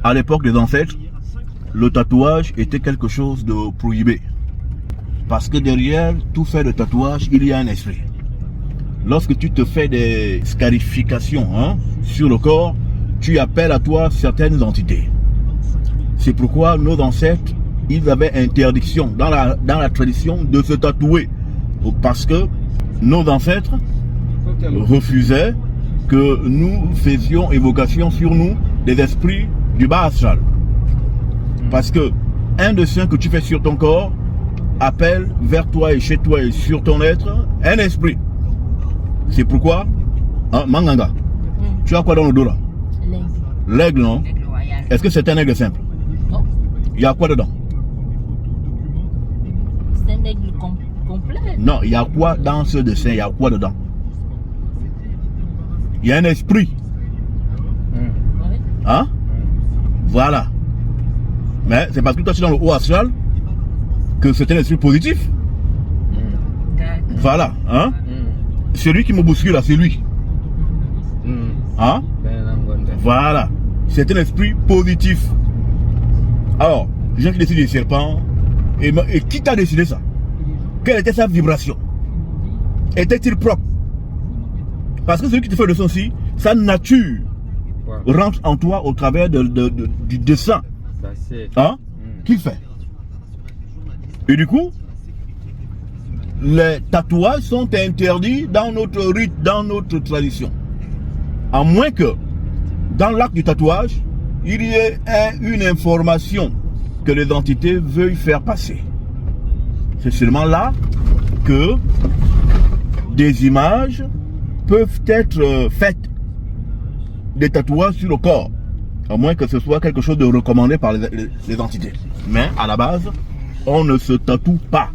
à l'époque des ancêtres, le tatouage était quelque chose de prohibé. Parce que derrière tout fait de tatouage, il y a un esprit. Lorsque tu te fais des scarifications sur le corps, tu appelles à toi certaines entités. C'est pourquoi nos ancêtres, ils avaient interdiction dans la tradition de se tatouer. Parce que nos ancêtres refusaient que nous faisions évocation sur nous des esprits du bas astral. Parce que un dessin que tu fais sur ton corps appelle vers toi et chez toi et sur ton être un esprit. C'est pourquoi, Manganga, tu as quoi dans le dos là? L'aigle, non? Est-ce que c'est un aigle simple? Non. Il y a quoi dedans? C'est un aigle complet. Non, il y a quoi dans ce dessin? Il y a quoi dedans? Il y a un esprit. Oui. Hein? Voilà. Mais c'est parce que toi tu es dans le haut astral que c'est un esprit positif. Voilà. Hein? Celui qui me bouscule là, c'est lui. Hein? Voilà. C'est un esprit positif. Alors, les gens qui décident des serpents, et qui t'a décidé ça? Quelle était sa vibration? Était-il propre? Parce que celui qui te fait le son-ci, sa nature rentre en toi au travers du dessin qu'il fait. Et du coup, les tatouages sont interdits dans notre rite, dans notre tradition. À moins que, dans l'acte du tatouage, il y ait une information que les entités veuillent faire passer. C'est seulement là que des images peuvent être faites, des tatouages sur le corps, à moins que ce soit quelque chose de recommandé par les entités. Mais à la base, on ne se tatoue pas.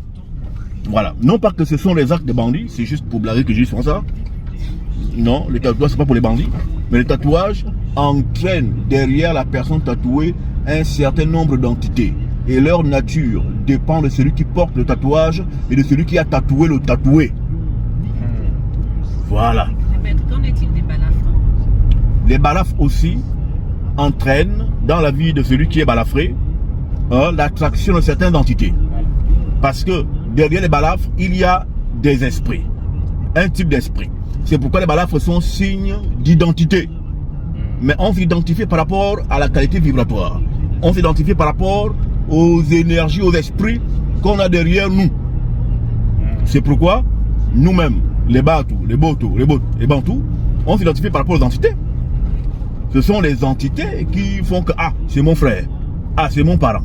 Voilà. Non pas que ce sont les actes de bandits, c'est juste pour blaguer que je dis ça. Non, les tatouages, c'est pas pour les bandits. Mais les tatouages entraînent derrière la personne tatouée un certain nombre d'entités. Et leur nature dépend de celui qui porte le tatouage et de celui qui a tatoué le tatoué. Voilà. Qu'en est-il des balafres? Les balafres aussi entraînent dans la vie de celui qui est balafré l'attraction de certaines entités. Parce que derrière les balafres, il y a des esprits. Un type d'esprit. C'est pourquoi les balafres sont signes d'identité. Mais on s'identifie par rapport à la qualité vibratoire. On s'identifie par rapport aux énergies, aux esprits qu'on a derrière nous. C'est pourquoi nous-mêmes, les Batou, les Boto, les Bantous, on s'identifie par rapport aux entités. Ce sont les entités qui font que, ah, c'est mon frère, ah, c'est mon parent.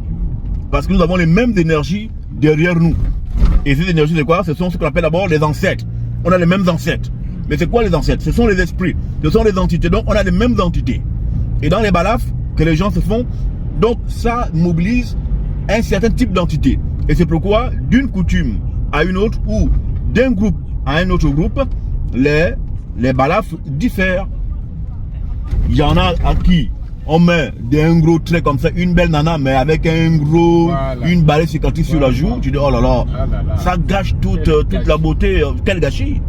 Parce que nous avons les mêmes énergies derrière nous. Et ces énergies, c'est quoi? Ce sont ce qu'on appelle d'abord les ancêtres. On a les mêmes ancêtres. Mais c'est quoi les ancêtres? Ce sont les esprits, ce sont les entités. Donc on a les mêmes entités. Et dans les balafres que les gens se font, donc ça mobilise un certain type d'entité. Et c'est pourquoi d'une coutume à une autre ou d'un groupe à un autre groupe, les balafres diffèrent. Il y en a à qui on met un gros trait comme ça, une belle nana, mais avec un gros, une balai cicatrice sur la joue. Tu dis, oh là là, ça gâche toute la beauté. Quel gâchis.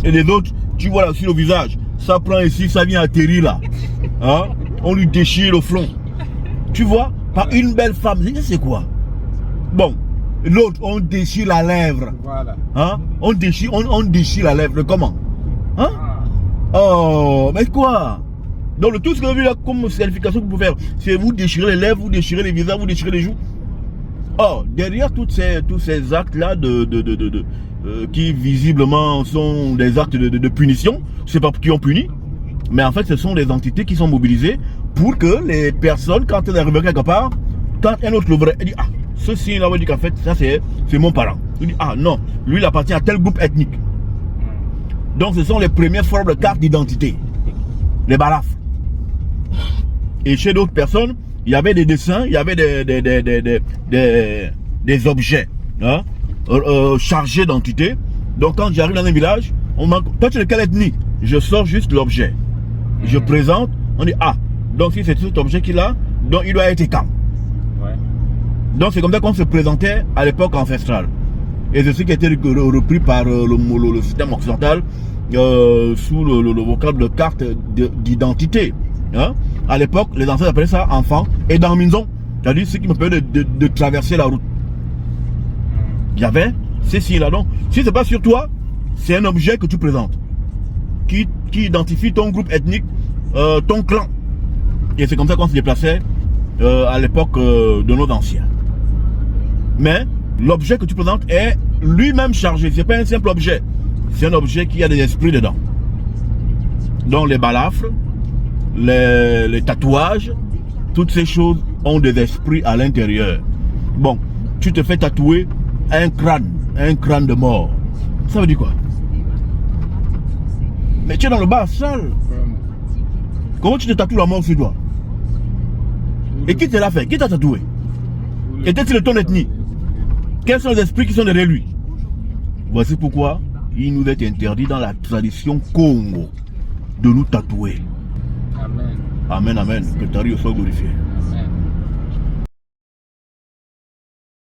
Et les autres, tu vois là sur le visage, ça prend ici, ça vient atterrir là. Hein? On lui déchire le front. Tu vois, par une belle femme, c'est quoi? Bon, l'autre, on déchire la lèvre. Hein? On déchire la lèvre. Comment? Hein? Oh, mais quoi? Donc tout ce que vous avez vu là comme qualification que vous pouvez faire, c'est vous déchirer les lèvres, vous déchirer les visages, vous déchirer les joues. Or, derrière tous ces actes-là qui visiblement sont des actes de punition, c'est pas qui ont puni, mais en fait ce sont des entités qui sont mobilisées pour que les personnes, quand elles arrivent quelque part, quand un autre le verrait, elle dit, ah, ceci là, on dit qu'en fait, ça c'est mon parent. Il dit, ah non, lui il appartient à tel groupe ethnique. Donc ce sont les premières formes de carte d'identité, les balafres. Et chez d'autres personnes, il y avait des dessins, il y avait des objets chargés d'entités. Donc quand j'arrive dans un village, on m'a dit, toi tu es de quelle ethnie? Je sors juste l'objet. Je présente, on dit, ah, donc si c'est cet objet qu'il a, donc il doit être quand? Donc c'est comme ça qu'on se présentait à l'époque ancestrale. Et c'est ce qui a été repris par le système occidental sous le vocable de carte d'identité. Hein? À l'époque, les ancêtres appelaient ça enfant. Et dans Minzon, c'est-à-dire ce qui me permet de traverser la route. Il y avait ces signes-là. Donc, si ce n'est pas sur toi, c'est un objet que tu présentes. Qui identifie ton groupe ethnique, ton clan. Et c'est comme ça qu'on se déplaçait à l'époque de nos anciens. Mais l'objet que tu présentes est lui-même chargé. Ce n'est pas un simple objet. C'est un objet qui a des esprits dedans. Donc les balafres, les tatouages, toutes ces choses ont des esprits à l'intérieur. Bon, tu te fais tatouer un crâne de mort. Ça veut dire quoi? Mais tu es dans le bar sale. Comment tu te tatoues la mort sur toi? Et qui te l'a fait? Qui t'a tatoué? Était-il de ton ethnie? Quels sont les esprits qui sont derrière lui? Voici pourquoi il nous est interdit dans la tradition Congo de nous tatouer. Amen. Amen, amen. Que Tari soit glorifié.